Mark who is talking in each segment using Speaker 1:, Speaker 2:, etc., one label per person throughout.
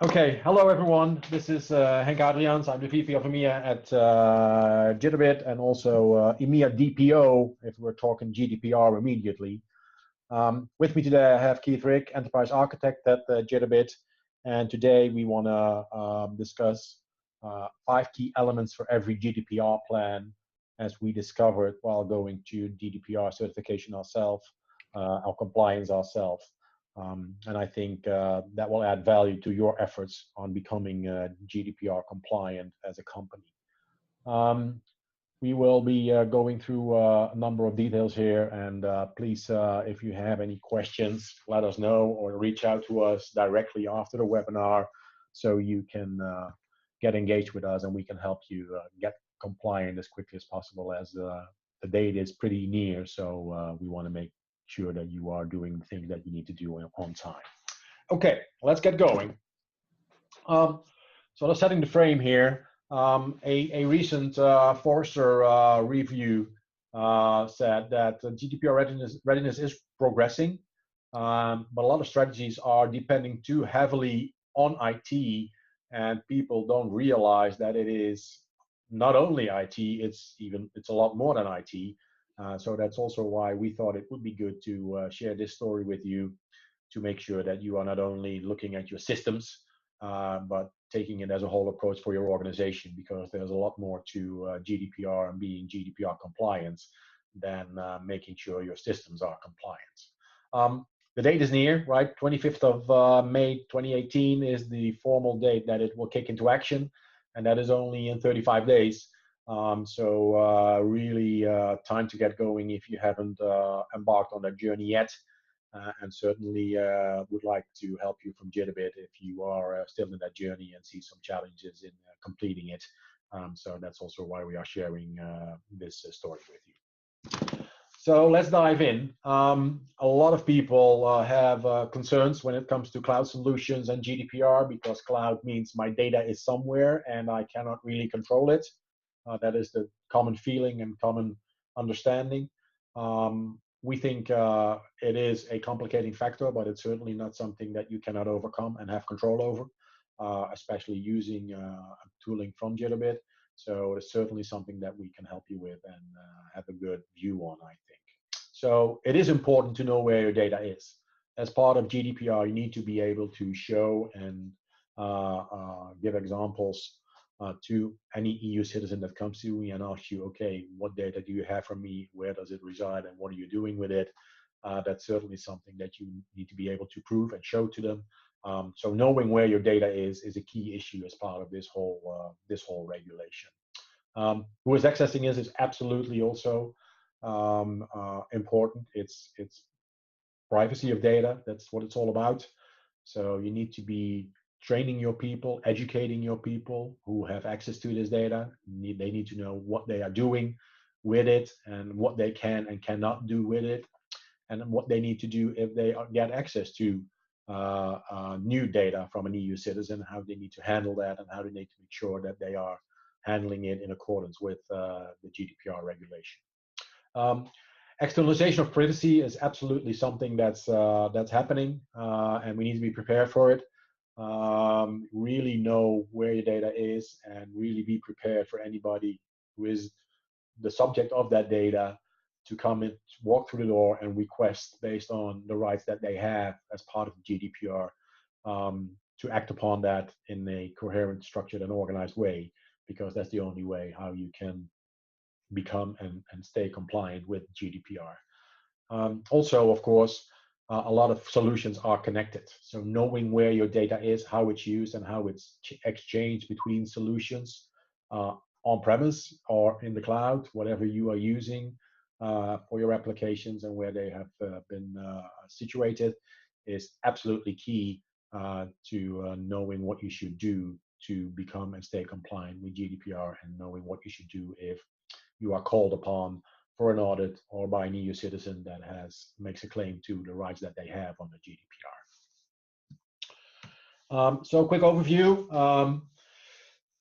Speaker 1: Okay, hello everyone. This is Henk Adriaans. I'm the VP of EMEA at Jitterbit and also EMEA DPO if we're talking GDPR immediately. With me today I have Keith Rick, Enterprise Architect at Jitterbit, and today we want to discuss 5 key elements for every GDPR plan as we discovered while going to GDPR certification ourselves, our compliance ourselves. And I think that will add value to your efforts on becoming GDPR compliant as a company. We will be going through a number of details here, and please, if you have any questions, let us know or reach out to us directly after the webinar so you can get engaged with us and we can help you get compliant as quickly as possible, as the date is pretty near, so we want to make sure that you are doing the things that you need to do on time. Okay, let's get going. So let's setting the frame here. A recent Forrester review said that GDPR readiness is progressing, but a lot of strategies are depending too heavily on IT, and people don't realize that it is not only IT, it's a lot more than IT. So that's also why we thought it would be good to share this story with you, to make sure that you are not only looking at your systems, but taking it as a whole approach for your organization, because there's a lot more to GDPR and being GDPR compliance than making sure your systems are compliant. The date is near, right? 25th of May 2018 is the formal date that it will kick into action, and that is only in 35 days. So really time to get going if you haven't embarked on that journey yet, and certainly would like to help you from Jitterbit if you are still in that journey and see some challenges in completing it. So that's also why we are sharing this story with you. So let's dive in. A lot of people have concerns when it comes to cloud solutions and GDPR, because cloud means my data is somewhere and I cannot really control it. That is the common feeling and common understanding. We think it is a complicating factor, but it's certainly not something that you cannot overcome and have control over, especially using tooling from Jitterbit. So it's certainly something that we can help you with and have a good view on, I think. So it is important to know where your data is. As part of GDPR, you need to be able to show and give examples to any EU citizen that comes to me and asks you, okay, what data do you have from me? Where does it reside and what are you doing with it? That's certainly something that you need to be able to prove and show to them. So knowing where your data is a key issue as part of this whole regulation. Who is accessing it is absolutely also important. It's privacy of data. That's what it's all about. So you need to be training your people, educating your people who have access to this data. They need to know what they are doing with it and what they can and cannot do with it, and what they need to do if they get access to new data from an EU citizen, how they need to handle that, and how they need to make sure that they are handling it in accordance with the GDPR regulation. Externalization of privacy is absolutely something that's happening, and we need to be prepared for it. Really know where your data is and really be prepared for anybody who is the subject of that data to come in, walk through the door and request based on the rights that they have as part of GDPR, to act upon that in a coherent, structured and organized way, because that's the only way how you can become and stay compliant with GDPR. Also, of course, a lot of solutions are connected. So knowing where your data is, how it's used, and how it's exchanged between solutions on-premise or in the cloud, whatever you are using for your applications and where they have been situated, is absolutely key to knowing what you should do to become and stay compliant with GDPR, and knowing what you should do if you are called upon for an audit or by an EU citizen that makes a claim to the rights that they have under GDPR. So quick overview.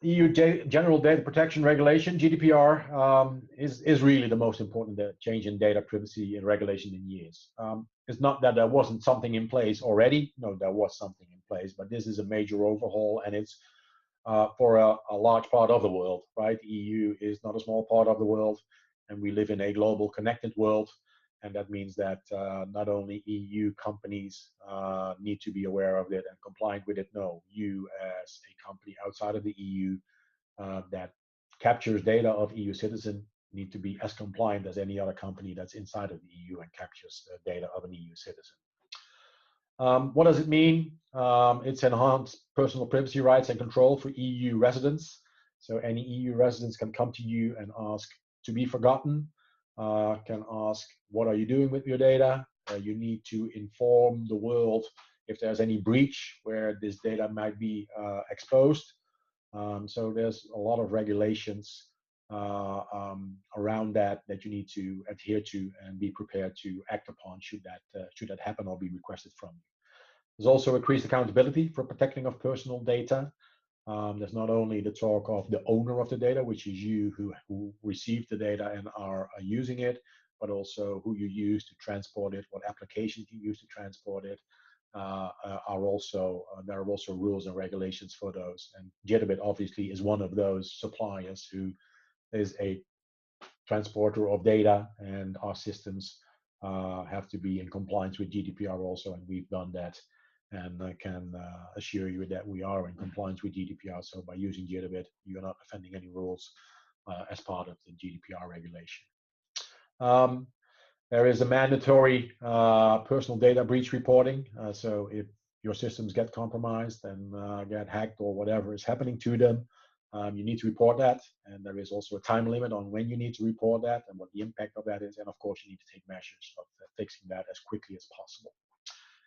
Speaker 1: EU General Data Protection Regulation, GDPR, is really the most important change in data privacy and regulation in years. It's not that there wasn't something in place already. No, there was something in place. But this is a major overhaul, and it's for a large part of the world, right? The EU is not a small part of the world, and we live in a global connected world. And that means that not only EU companies need to be aware of it and compliant with it. No, you as a company outside of the EU that captures data of EU citizens need to be as compliant as any other company that's inside of the EU and captures the data of an EU citizen. What does it mean? It's enhanced personal privacy rights and control for EU residents. So any EU residents can come to you and ask to be forgotten, can ask, what are you doing with your data? You need to inform the world if there's any breach where this data might be exposed. So there's a lot of regulations around that you need to adhere to and be prepared to act upon should that happen or be requested from you. There's also increased accountability for protecting of personal data. There's not only the talk of the owner of the data, which is you who received the data and are using it, but also who you use to transport it, what applications you use to transport it. There are also rules and regulations for those. And JetSpeed obviously is one of those suppliers who is a transporter of data, and our systems have to be in compliance with GDPR also, and we've done that. And I can assure you that we are in compliance with GDPR. So by using JetSpeed, you're not offending any rules as part of the GDPR regulation. There is a mandatory personal data breach reporting. So if your systems get compromised and get hacked or whatever is happening to them, you need to report that. And there is also a time limit on when you need to report that and what the impact of that is. And of course, you need to take measures of fixing that as quickly as possible.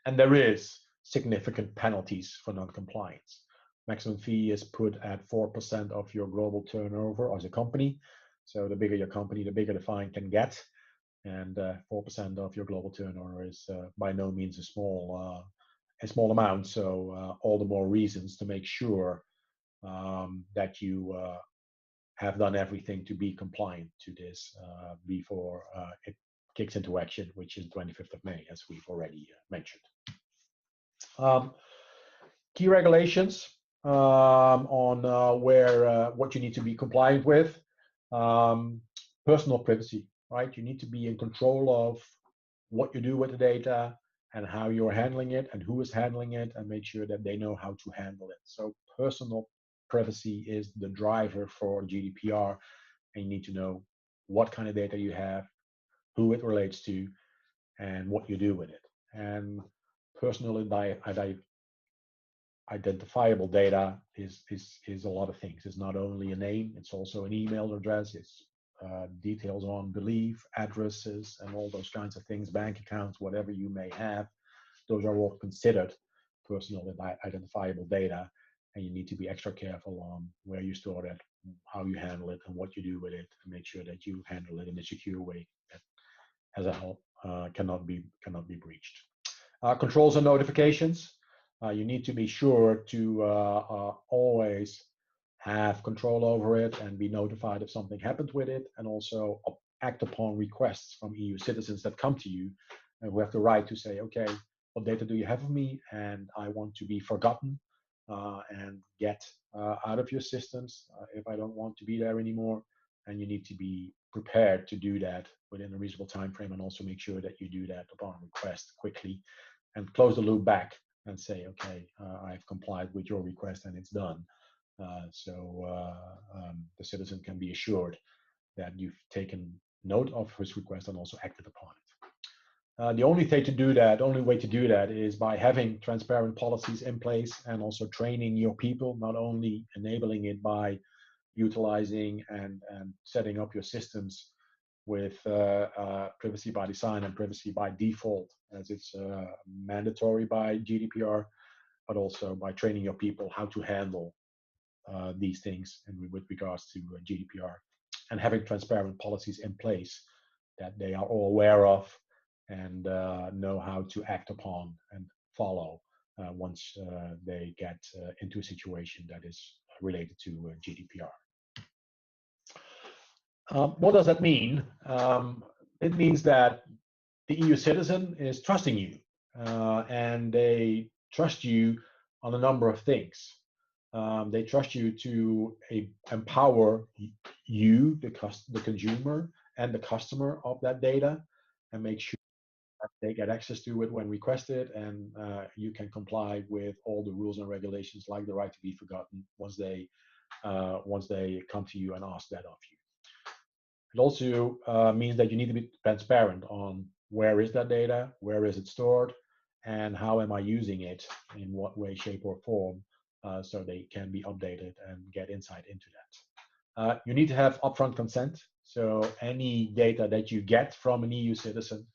Speaker 1: And there is significant penalties for non-compliance. Maximum fee is put at 4% of your global turnover as a company. So the bigger your company, the bigger the fine can get. And 4% of your global turnover is by no means a small amount. So all the more reasons to make sure that you have done everything to be compliant to this before it kicks into action, which is 25th of May, as we've already mentioned. Key regulations on what you need to be compliant with. Personal privacy, right? You need to be in control of what you do with the data and how you're handling it and who is handling it, and make sure that they know how to handle it. So personal privacy is the driver for GDPR, and you need to know what kind of data you have, who it relates to, and what you do with it. And personally identifiable data is a lot of things. It's not only a name, it's also an email address, it's details on belief, addresses, and all those kinds of things, bank accounts, whatever you may have. Those are all considered personal identifiable data, and you need to be extra careful on where you store it, how you handle it, and what you do with it, and make sure that you handle it in a secure way that, as a whole, cannot be breached. Controls and notifications. You need to be sure to always have control over it and be notified if something happens with it, and also act upon requests from EU citizens that come to you and who have the right to say, okay, what data do you have of me, and I want to be forgotten and get out of your systems if I don't want to be there anymore. And you need to be prepared to do that within a reasonable time frame, and also make sure that you do that upon request quickly and close the loop back and say, okay, I've complied with your request and it's done. So the citizen can be assured that you've taken note of his request and also acted upon it. The only way to do that is by having transparent policies in place and also training your people, not only enabling it by utilizing and setting up your systems with privacy by design and privacy by default, as it's mandatory by GDPR, but also by training your people how to handle these things and with regards to GDPR, and having transparent policies in place that they are all aware of and know how to act upon and follow once they get into a situation that is related to GDPR. What does that mean? It means that the EU citizen is trusting you, and they trust you on a number of things. They trust you to empower you, the consumer, and the customer of that data, and make sure that they get access to it when requested, and you can comply with all the rules and regulations, like the right to be forgotten, once they come to you and ask that of you. It also means that you need to be transparent on where is that data, where is it stored, and how am I using it, in what way, shape, or form, so they can be updated and get insight into that. You need to have upfront consent. So any data that you get from an EU citizen,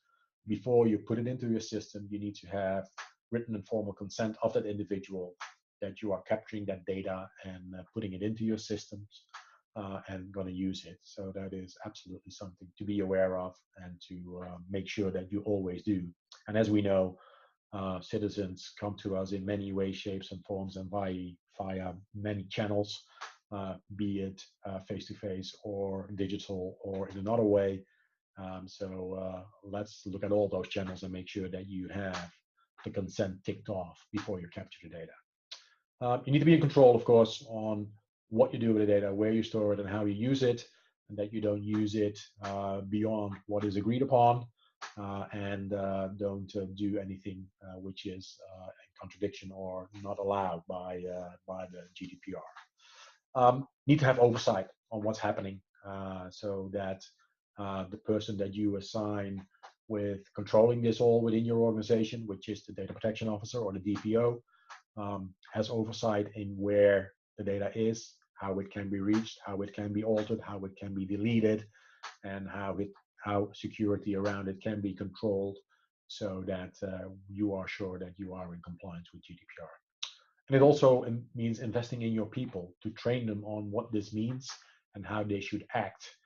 Speaker 1: before you put it into your system, you need to have written and formal consent of that individual that you are capturing that data and putting it into your systems and going to use it. So that is absolutely something to be aware of, and to make sure that you always do. And as we know, citizens come to us in many ways, shapes, and forms, and via many channels, be it face-to-face or digital or in another way. So let's look at all those channels and make sure that you have the consent ticked off before you capture the data. You need to be in control, of course, on what you do with the data, where you store it, and how you use it, and that you don't use it beyond what is agreed upon, and don't do anything which is in contradiction or not allowed by the GDPR. Need to have oversight on what's happening, so that the person that you assign with controlling this all within your organization, which is the data protection officer or the DPO, has oversight in where the data is, how it can be reached, how it can be altered, how it can be deleted, and how security around it can be controlled, so that you are sure that you are in compliance with GDPR. And it also means investing in your people to train them on what this means and how they should act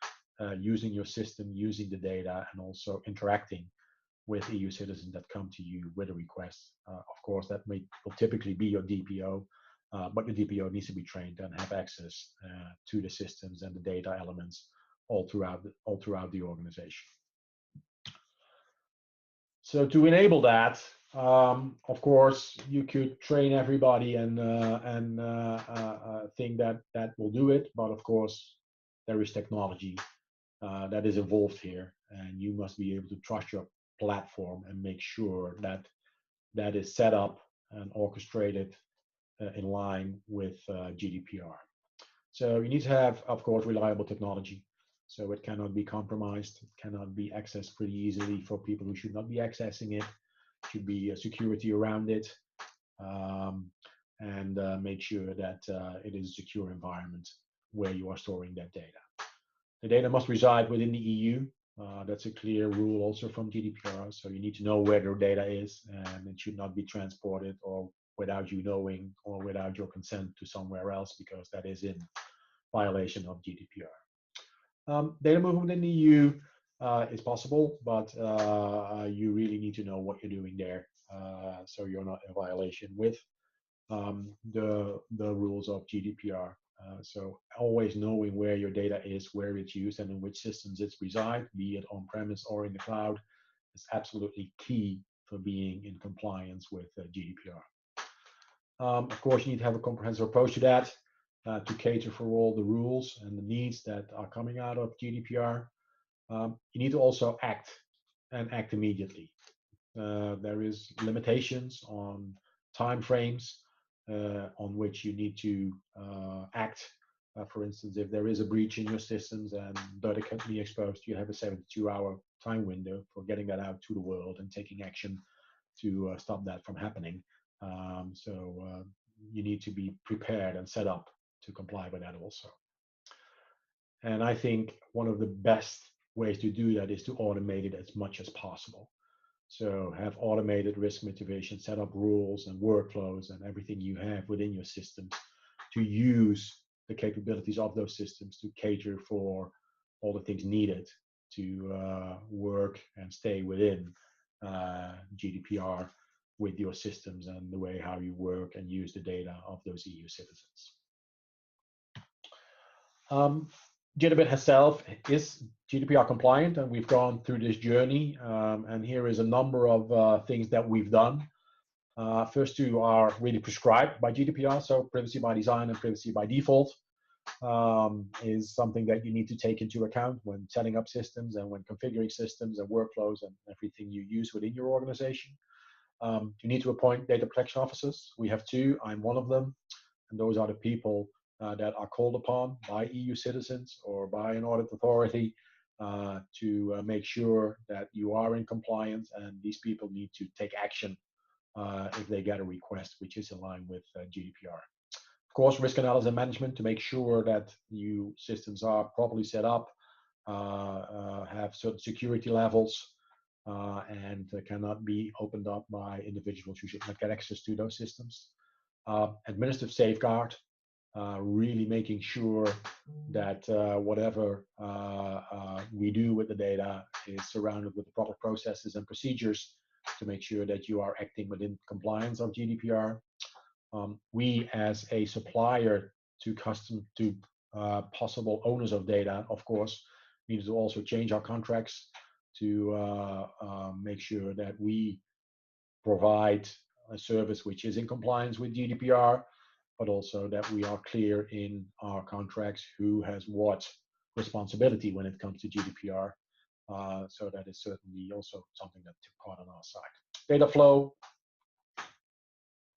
Speaker 1: using your system, using the data, and also interacting with EU citizens that come to you with a request. Of course, that will typically be your DPO, but the DPO needs to be trained and have access to the systems and the data elements all throughout the organization. So to enable that, of course, you could train everybody and think that will do it, but of course, there is technology that is involved here, and you must be able to trust your platform and make sure that that is set up and orchestrated in line with GDPR. So you need to have, of course, reliable technology. So it cannot be compromised. It cannot be accessed pretty easily for people who should not be accessing it. Should be security around it, and make sure that it is a secure environment where you are storing that data. The data must reside within the EU. That's a clear rule also from GDPR. So you need to know where your data is, and it should not be transported or without you knowing or without your consent to somewhere else, because that is in violation of GDPR. Data movement in the EU is possible, but you really need to know what you're doing there, so you're not in violation with the rules of GDPR. So always knowing where your data is, where it's used, and in which systems it's reside, be it on-premise or in the cloud, is absolutely key for being in compliance with GDPR. Of course, you need to have a comprehensive approach to that, to cater for all the rules and the needs that are coming out of GDPR. You need to also act, and act immediately. There is limitations on time frames on which you need to act. For instance, if there is a breach in your systems and data can be exposed, you have a 72-hour time window for getting that out to the world and taking action to stop that from happening. So you need to be prepared and set up to comply with that also. And I think one of the best ways to do that is to automate it as much as possible. So have automated risk mitigation, set up rules and workflows and everything you have within your systems to use the capabilities of those systems to cater for all the things needed to work and stay within GDPR with your systems and the way how you work and use the data of those EU citizens. Jitterbit herself is GDPR compliant, and we've gone through this journey. And here is a number of things that we've done. First two are really prescribed by GDPR, so privacy by design and privacy by default is something that you need to take into account when setting up systems and when configuring systems and workflows and everything you use within your organization. You need to appoint data protection officers. We have two. I'm one of them. And those are the people that are called upon by EU citizens or by an audit authority to make sure that you are in compliance, and these people need to take action if they get a request which is in line with GDPR. Of course, risk analysis and management to make sure that your systems are properly set up, have certain security levels, and cannot be opened up by individuals who should not get access to those systems. Administrative safeguard, really making sure that whatever we do with the data is surrounded with the proper processes and procedures to make sure that you are acting within compliance of GDPR. We as a supplier to possible owners of data, of course, need to also change our contracts to make sure that we provide a service which is in compliance with GDPR, but also that we are clear in our contracts who has what responsibility when it comes to GDPR. So that is certainly also something that took part on our side. Data flow,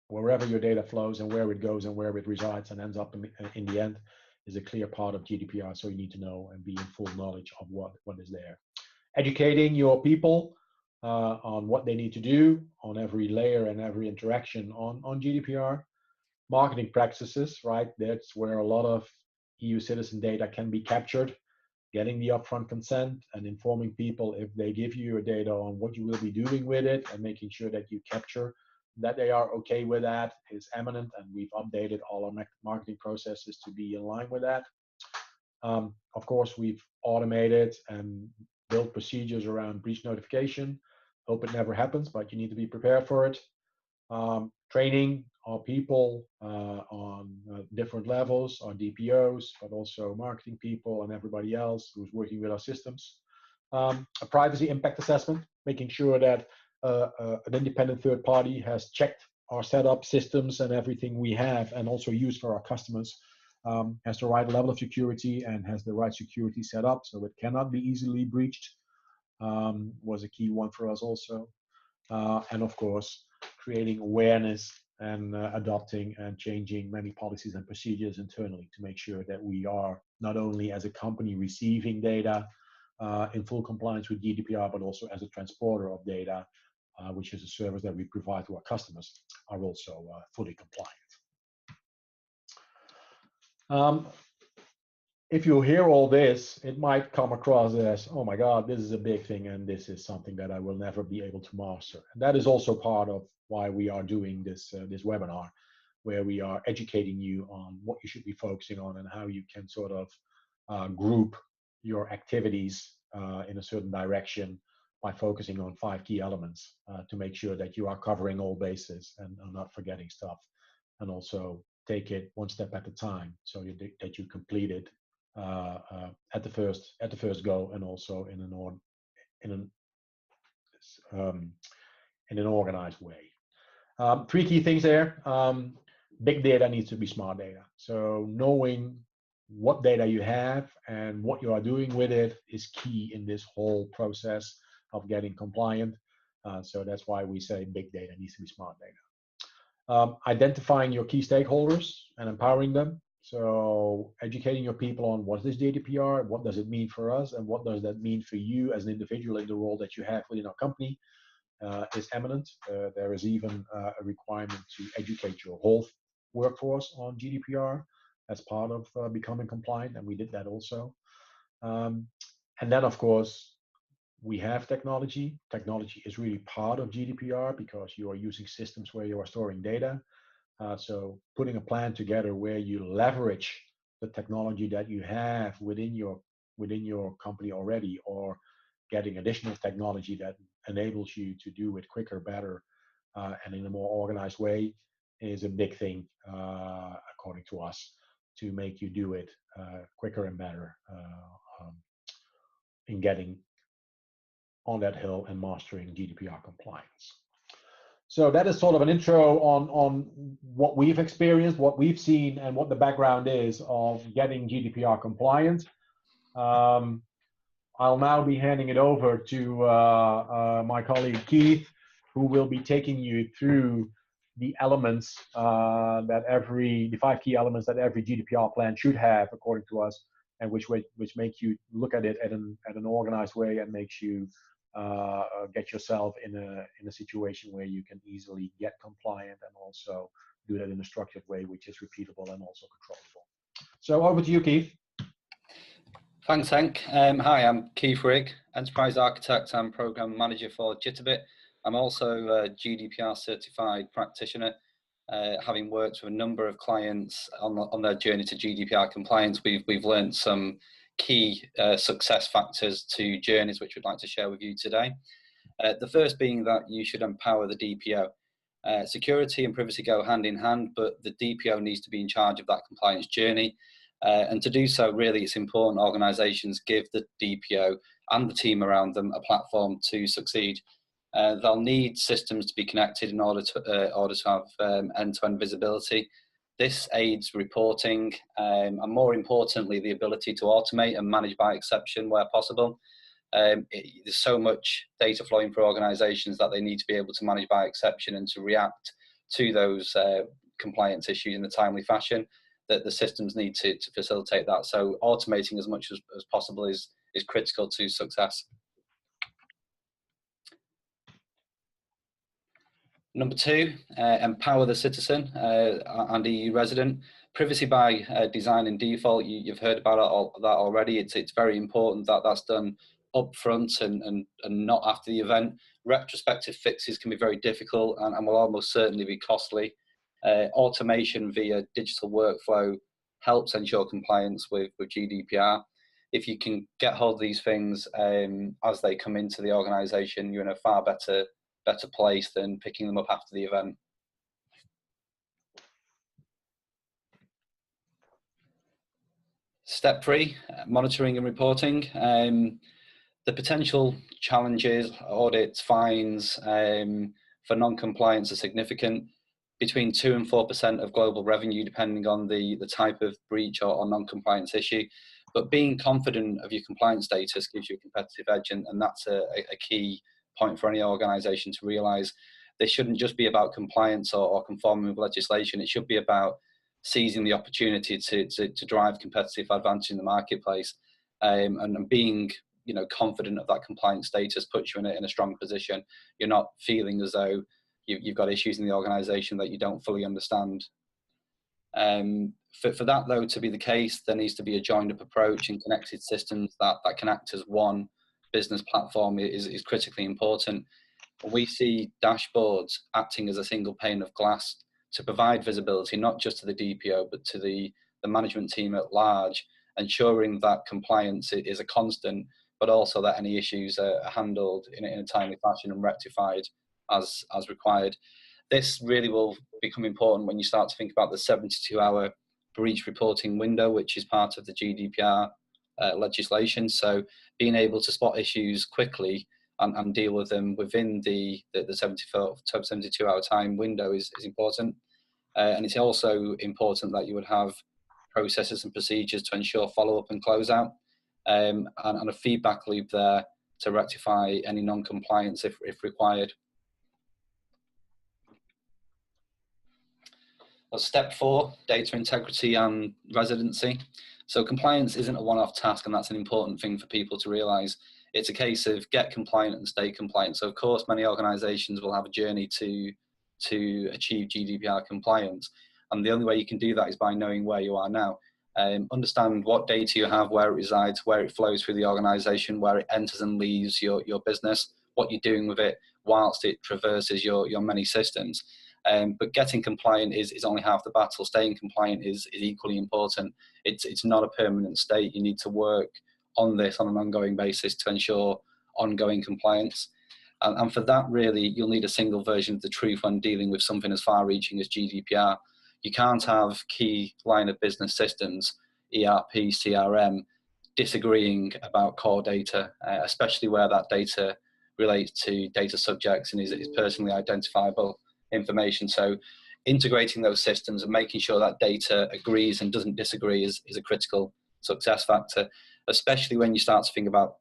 Speaker 1: wherever your data flows and where it goes and where it resides and ends up in the end is a clear part of GDPR. So you need to know and be in full knowledge of what is there. Educating your people on what they need to do on every layer and every interaction on GDPR. Marketing practices, right? That's where a lot of EU citizen data can be captured. Getting the upfront consent and informing people if they give you your data on what you will be doing with it, and making sure that you capture that they are okay with that is eminent, and we've updated all our marketing processes to be in line with that. Of course, we've automated and built procedures around breach notification. Hope it never happens, but you need to be prepared for it. Training our people on different levels, our DPOs, but also marketing people and everybody else who's working with our systems. A privacy impact assessment, making sure that an independent third party has checked our setup systems and everything we have and also use for our customers, has the right level of security and has the right security set up so it cannot be easily breached, was a key one for us also. And of course, creating awareness and adopting and changing many policies and procedures internally to make sure that we are not only as a company receiving data in full compliance with GDPR, but also as a transporter of data, which is a service that we provide to our customers, are also fully compliant. If you hear all this, it might come across as, oh my God, this is a big thing and this is something that I will never be able to master. And that is also part of why we are doing this webinar, where we are educating you on what you should be focusing on and how you can sort of group your activities in a certain direction by focusing on 5 key elements to make sure that you are covering all bases and are not forgetting stuff, and also take it one step at a time so that you complete it at the first go, and also in an organized way. 3 key things there. Big data needs to be smart data. So knowing what data you have and what you are doing with it is key in this whole process of getting compliant. So that's why we say big data needs to be smart data. Identifying your key stakeholders and empowering them. So educating your people on what is GDPR, what does it mean for us, and what does that mean for you as an individual in the role that you have within our company is eminent. There is even a requirement to educate your whole workforce on GDPR as part of becoming compliant, and we did that also. And then, of course, we have technology. Technology is really part of GDPR because you are using systems where you are storing data. So putting a plan together where you leverage the technology that you have within your company already, or getting additional technology that enables you to do it quicker, better, and in a more organized way is a big thing, according to us, to make you do it quicker and better in getting on that hill and mastering GDPR compliance. So that is sort of an intro on what we've experienced, what we've seen, and what the background is of getting GDPR compliant. I'll now be handing it over to my colleague Keith, who will be taking you through the elements the 5 key elements that every GDPR plan should have, according to us, and which make you look at it at an organized way and makes you get yourself in a situation where you can easily get compliant and also do that in a structured way, which is repeatable and also controllable. So over to you, Keith.
Speaker 2: Thanks, Henk. Hi, I'm Keith Rigg, Enterprise Architect and Program Manager for JetSpeed. I'm also a GDPR certified practitioner, having worked with a number of clients on their journey to GDPR compliance. We've learned some key success factors to journeys which we'd like to share with you today. The first being that you should empower the DPO. Security and privacy go hand in hand, but the DPO needs to be in charge of that compliance journey. And to do so, really, it's important organisations give the DPO and the team around them a platform to succeed. They'll need systems to be connected in order to have end-to-end visibility. This aids reporting and, more importantly, the ability to automate and manage by exception where possible. There's so much data flowing through organisations that they need to be able to manage by exception and to react to those compliance issues in a timely fashion, that the systems need to facilitate that. So automating as much as possible is critical to success. Number 2, empower the citizen and EU resident. Privacy by design and default, you've heard about that already. It's very important that that's done up front and not after the event. Retrospective fixes can be very difficult and will almost certainly be costly. Automation via digital workflow helps ensure compliance with GDPR. If you can get hold of these things as they come into the organisation, you're in a far better place than picking them up after the event. Step 3, monitoring and reporting. The potential challenges, audits, fines for non-compliance are significant. Between 2 and 4% of global revenue, depending on the type of breach or non-compliance issue. But being confident of your compliance status gives you a competitive edge, and that's a key point for any organisation to realise. This shouldn't just be about compliance or conforming with legislation. It should be about seizing the opportunity to drive competitive advantage in the marketplace, and being confident of that compliance status puts you in a strong position. You're not feeling as though you've got issues in the organisation that you don't fully understand. For that, though, to be the case, there needs to be a joined-up approach, and connected systems that can act as one business platform is critically important. We see dashboards acting as a single pane of glass to provide visibility, not just to the DPO, but to the management team at large, ensuring that compliance is a constant, but also that any issues are handled in a timely fashion and rectified as required. This really will become important when you start to think about the 72-hour breach reporting window, which is part of the GDPR legislation. So being able to spot issues quickly and deal with them within the 72-hour time window is important. And it's also important that you would have processes and procedures to ensure follow-up and closeout, and a feedback loop there to rectify any non-compliance if required. Well, step 4, data integrity and residency. So compliance isn't a one-off task, and that's an important thing for people to realise. It's a case of get compliant and stay compliant. So of course, many organisations will have a journey to achieve GDPR compliance, and the only way you can do that is by knowing where you are now. Understand what data you have, where it resides, where it flows through the organisation, where it enters and leaves your business, what you're doing with it whilst it traverses your many systems. But getting compliant is only half the battle. Staying compliant is equally important. It's not a permanent state. You need to work on this on an ongoing basis to ensure ongoing compliance. And for that, really, you'll need a single version of the truth when dealing with something as far-reaching as GDPR. You can't have key line of business systems, ERP, CRM, disagreeing about core data, especially where that data relates to data subjects and is personally identifiable information. So integrating those systems and making sure that data agrees and doesn't disagree is a critical success factor, especially when you start to think about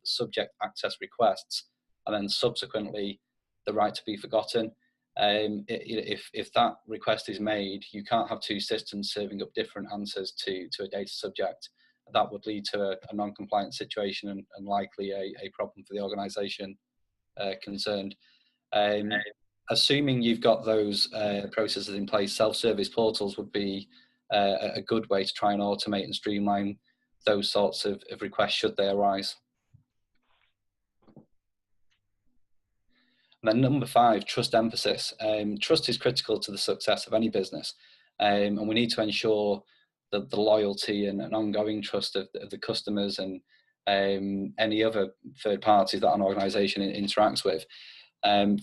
Speaker 2: subject access requests and then subsequently the right to be forgotten. If that request is made, you can't have two systems serving up different answers to a data subject. That would lead to a non-compliant situation and likely a problem for the organisation concerned. Assuming you've got those processes in place, self-service portals would be a good way to try and automate and streamline those sorts of requests should they arise. And then number 5, trust emphasis. Trust is critical to the success of any business, and we need to ensure that the loyalty and ongoing trust of the customers and any other third parties that an organisation interacts with.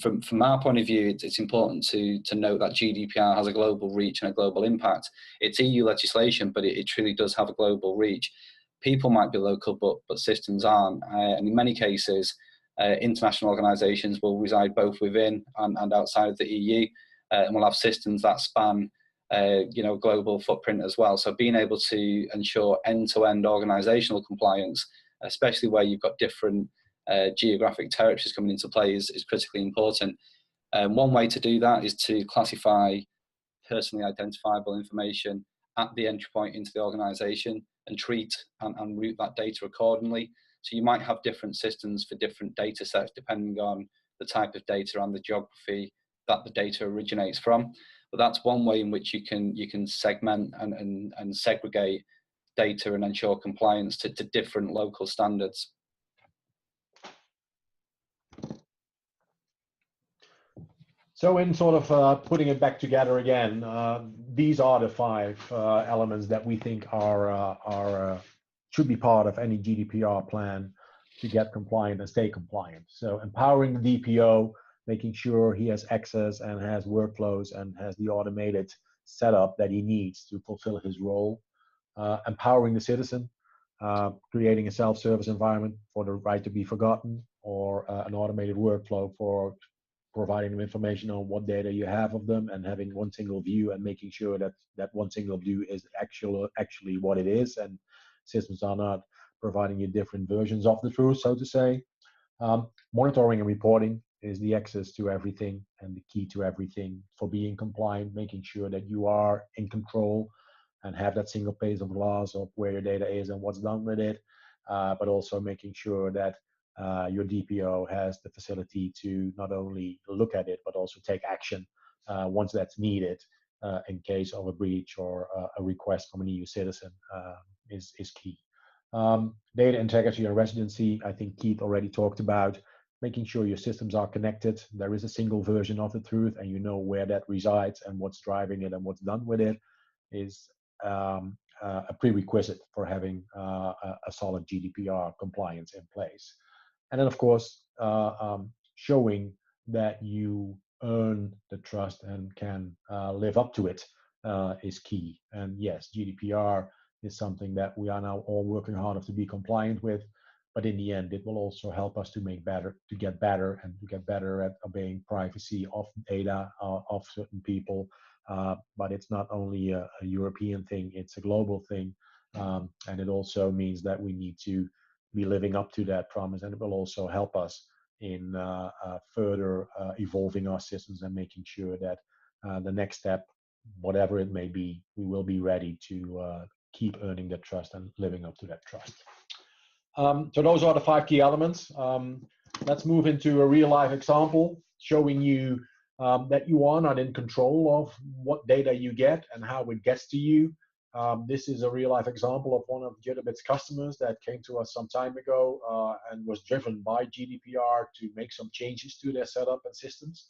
Speaker 2: From our point of view, it's important to note that GDPR has a global reach and a global impact. It's EU legislation, but it truly does have a global reach. People might be local, but systems aren't. And in many cases, international organisations will reside both within and outside of the EU, and will have systems that span global footprint as well. So being able to ensure end-to-end organisational compliance, especially where you've got different geographic territories coming into play, is critically important. One way to do that is to classify personally identifiable information at the entry point into the organisation and treat and route that data accordingly. So you might have different systems for different data sets depending on the type of data and the geography that the data originates from. But that's one way in which you can segment and segregate data and ensure compliance to different local standards.
Speaker 1: So in sort of putting it back together again, these are the 5 elements that we think should be part of any GDPR plan to get compliant and stay compliant. So empowering the DPO, making sure he has access and has workflows and has the automated setup that he needs to fulfill his role. Empowering the citizen, creating a self-service environment for the right to be forgotten, or an automated workflow for providing them information on what data you have of them and having one single view and making sure that that one single view is actually what it is, and systems are not providing you different versions of the truth, so to say. Monitoring and reporting is the access to everything and the key to everything for being compliant, making sure that you are in control and have that single pane of glass of where your data is and what's done with it, but also making sure that your DPO has the facility to not only look at it, but also take action once that's needed in case of a breach or a request from an EU citizen is key. Data integrity and residency, I think Keith already talked about. Making sure your systems are connected, there is a single version of the truth, and you know where that resides and what's driving it and what's done with it, is a prerequisite for having a solid GDPR compliance in place. And then, of course, showing that you earn the trust and can live up to it is key. And yes, GDPR is something that we are now all working harder to be compliant with. But in the end, it will also help us to get better at obeying privacy of data of certain people. But it's not only a European thing, it's a global thing. And it also means that we need to be living up to that promise, and it will also help us in further evolving our systems and making sure that the next step, whatever it may be, we will be ready to keep earning that trust and living up to that trust. So those are the 5 key elements. Let's move into a real life example showing you that you are not in control of what data you get and how it gets to you. This is a real life example of one of Jitterbit's customers that came to us some time ago and was driven by GDPR to make some changes to their setup and systems.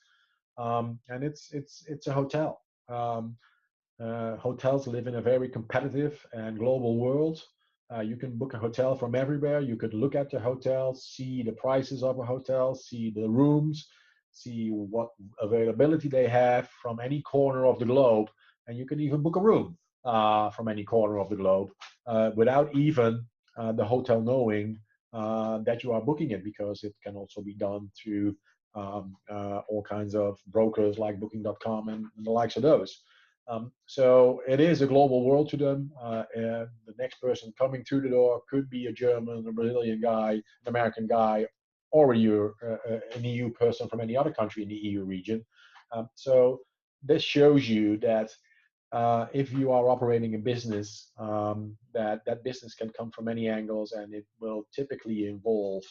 Speaker 1: And it's a hotel. Hotels live in a very competitive and global world. You can book a hotel from everywhere. You could look at the hotel, see the prices of a hotel, see the rooms, see what availability they have from any corner of the globe, and you can even book a room from any corner of the globe without even the hotel knowing that you are booking it, because it can also be done through all kinds of brokers like booking.com and the likes of those. So it is a global world to them. And the next person coming through the door could be a German, a Brazilian guy, an American guy, or an EU person from any other country in the EU region. So this shows you that if you are operating a business, that business can come from many angles, and it will typically involve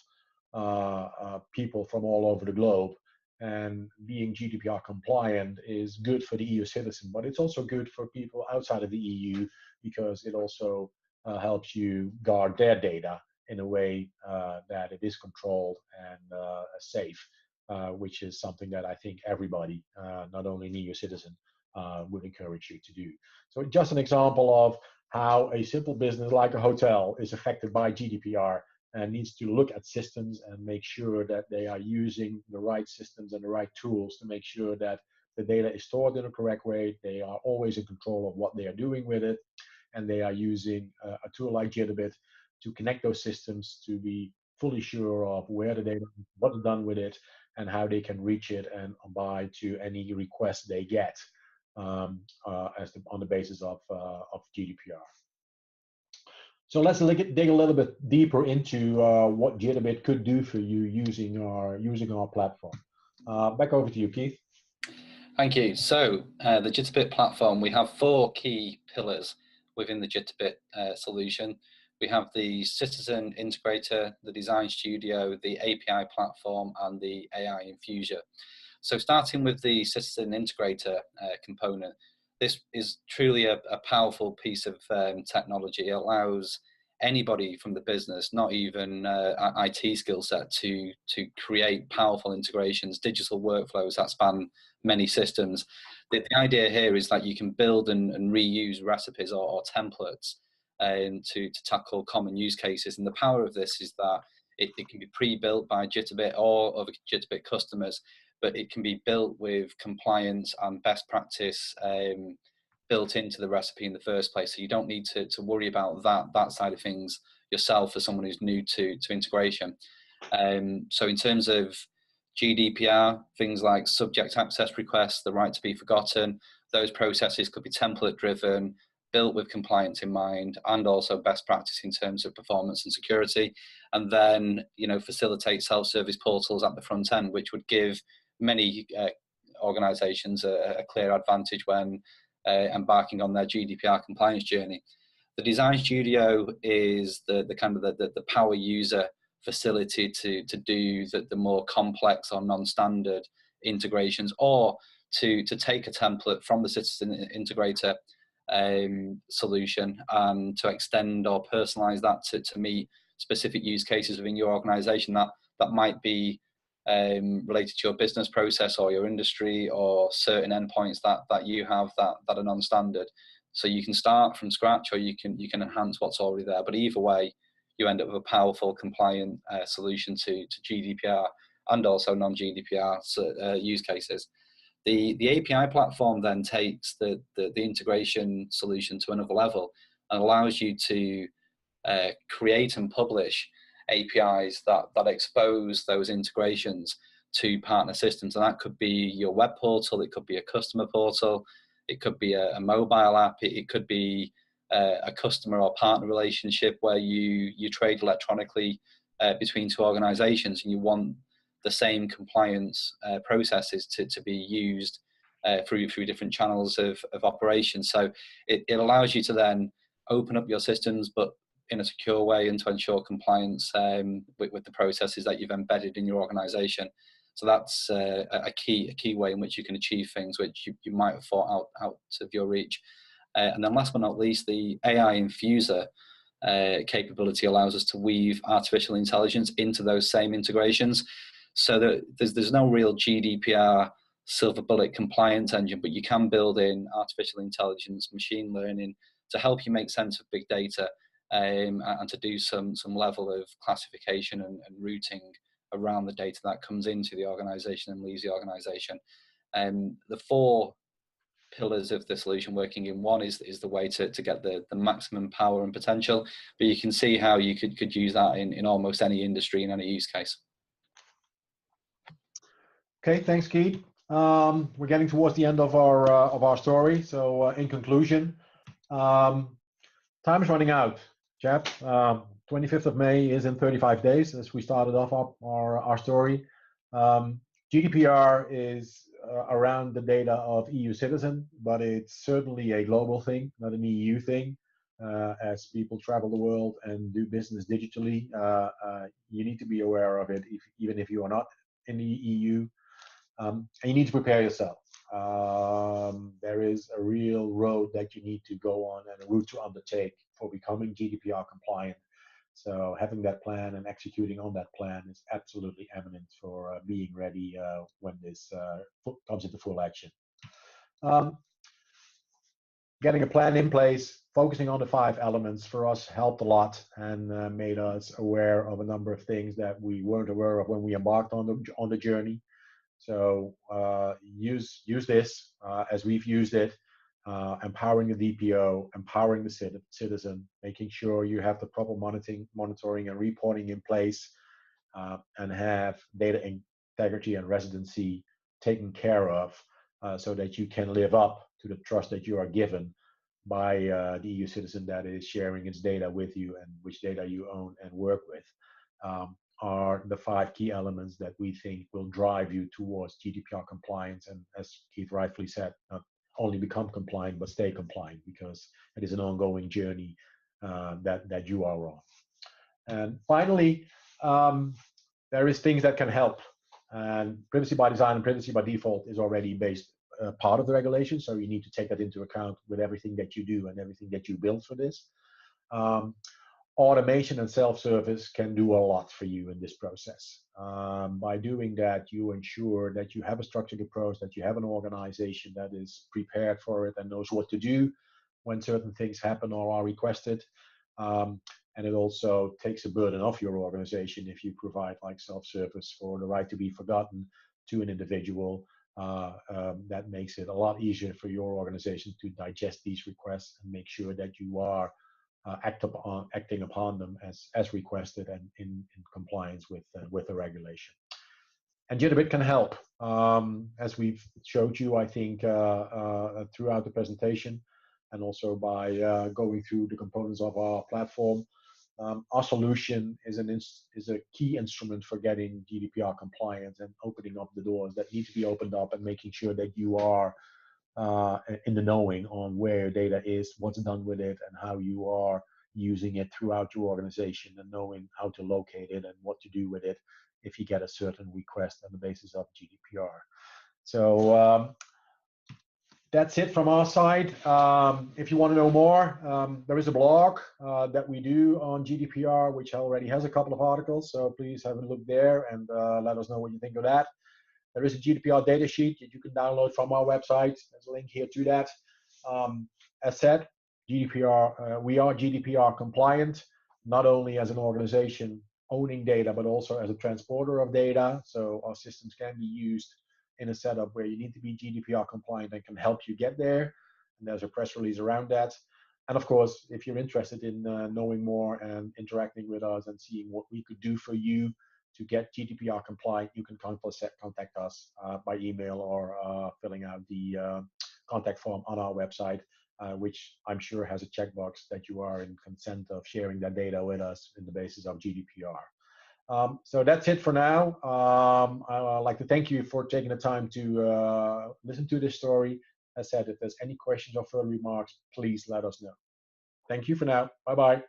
Speaker 1: people from all over the globe. And being GDPR compliant is good for the EU citizen, but it's also good for people outside of the EU, because it also helps you guard their data in a way that it is controlled and safe, which is something that I think everybody, not only an EU citizen, would encourage you to do. So just an example of how a simple business like a hotel is affected by GDPR and needs to look at systems and make sure that they are using the right systems and the right tools to make sure that the data is stored in the correct way. They are always in control of what they are doing with it, and they are using a tool like Jitterbit to connect those systems to be fully sure of where the data, what's done with it, and how they can reach it and abide to any requests they get on the basis of GDPR. So let's dig a little bit deeper into what Jitterbit could do for you using our platform. Back over to you, Keith.
Speaker 2: Thank you. So the Jitterbit platform, we have 4 key pillars within the Jitterbit solution. We have the Citizen Integrator, the Design Studio, the API platform, and the AI Infuser. So starting with the Citizen Integrator component, this is truly a powerful piece of technology. It allows anybody from the business, not even IT skill set, to create powerful integrations, digital workflows that span many systems. The idea here is that you can build and reuse recipes or templates to tackle common use cases. And the power of this is that it can be pre-built by Jitterbit or other Jitterbit customers, but it can be built with compliance and best practice built into the recipe in the first place. So you don't need to worry about that side of things yourself as someone who's new to integration. So in terms of GDPR, things like subject access requests, the right to be forgotten, those processes could be template driven, built with compliance in mind, and also best practice in terms of performance and security. And then, facilitate self-service portals at the front end, which would give many organizations a clear advantage when embarking on their GDPR compliance journey. The Design Studio is the kind of the power user facility to do the more complex or non-standard integrations, or to take a template from the Citizen Integrator solution and to extend or personalize that to meet specific use cases within your organization that might be related to your business process or your industry or certain endpoints that you have that are non-standard. So you can start from scratch, or you can enhance what's already there. But either way, you end up with a powerful, compliant solution to GDPR and also non-GDPR use cases. The API platform then takes the integration solution to another level and allows you to create and publish APIs that expose those integrations to partner systems. And that could be your web portal, it could be a customer portal, it could be a mobile app, it could be a customer or partner relationship where you trade electronically between 2 organizations, and you want the same compliance processes to be used through different channels of operation. So it allows you to then open up your systems, but in a secure way, and to ensure compliance with the processes that you've embedded in your organization. So that's a key way in which you can achieve things which you might have thought out of your reach. And then last but not least, the AI Infuser capability allows us to weave artificial intelligence into those same integrations, so that there's no real GDPR silver bullet compliance engine, but you can build in artificial intelligence, machine learning to help you make sense of big data and to do some level of classification and routing around the data that comes into the organization and leaves the organization. The 4 pillars of the solution working in one is the way to get the maximum power and potential. But you can see how you could use that in almost any industry, in any use case.
Speaker 1: Okay, thanks, Keith. We're getting towards the end of our story. So in conclusion, time is running out, chap. 25th of May is in 35 days as we started off our story. GDPR is around the data of EU citizen, but it's certainly a global thing, not an EU thing. As people travel the world and do business digitally, you need to be aware of it, even if you are not in the EU. And you need to prepare yourself. There is a real road that you need to go on and a route to undertake for becoming GDPR compliant. So having that plan and executing on that plan is absolutely eminent for being ready when this comes into full action. Getting a plan in place, focusing on the 5 elements for us helped a lot and made us aware of a number of things that we weren't aware of when we embarked on the journey. So use this as we've used it, empowering the DPO, empowering the citizen, making sure you have the proper monitoring and reporting in place, and have data integrity and residency taken care of, so that you can live up to the trust that you are given by the EU citizen that is sharing its data with you and which data you own and work with. Are the 5 key elements that we think will drive you towards GDPR compliance, and as Keith rightfully said, not only become compliant but stay compliant, because it is an ongoing journey that you are on. And finally, there is things that can help, and privacy by design and privacy by default is already based part of the regulation, so you need to take that into account with everything that you do and everything that you build for this. Automation and self-service can do a lot for you in this process. By doing that, you ensure that you have a structured approach, that you have an organization that is prepared for it and knows what to do when certain things happen or are requested. And it also takes a burden off your organization if you provide like self-service for the right to be forgotten to an individual. That makes it a lot easier for your organization to digest these requests and make sure that you are acting upon them as requested and in compliance with the regulation. And JetSpeed can help, as we've showed you, I think, throughout the presentation, and also by going through the components of our platform. Our solution is a key instrument for getting GDPR compliance and opening up the doors that need to be opened up, and making sure that you are in the knowing on where your data is, what's done with it, and how you are using it throughout your organization, and knowing how to locate it and what to do with it if you get a certain request on the basis of GDPR. So that's it from our side. If you want to know more, there is a blog that we do on GDPR, which already has a couple of articles, so please have a look there and let us know what you think of that. There is a GDPR data sheet that you can download from our website. There's a link here to that. As said, GDPR, we are GDPR compliant, not only as an organization owning data, but also as a transporter of data. So our systems can be used in a setup where you need to be GDPR compliant and can help you get there. And there's a press release around that. And of course, if you're interested in knowing more and interacting with us and seeing what we could do for you to get GDPR compliant, you can contact us by email or filling out the contact form on our website, which I'm sure has a checkbox that you are in consent of sharing that data with us in the basis of GDPR. So that's it for now. I'd like to thank you for taking the time to listen to this story. As said, if there's any questions or further remarks, please let us know. Thank you for now. Bye-bye.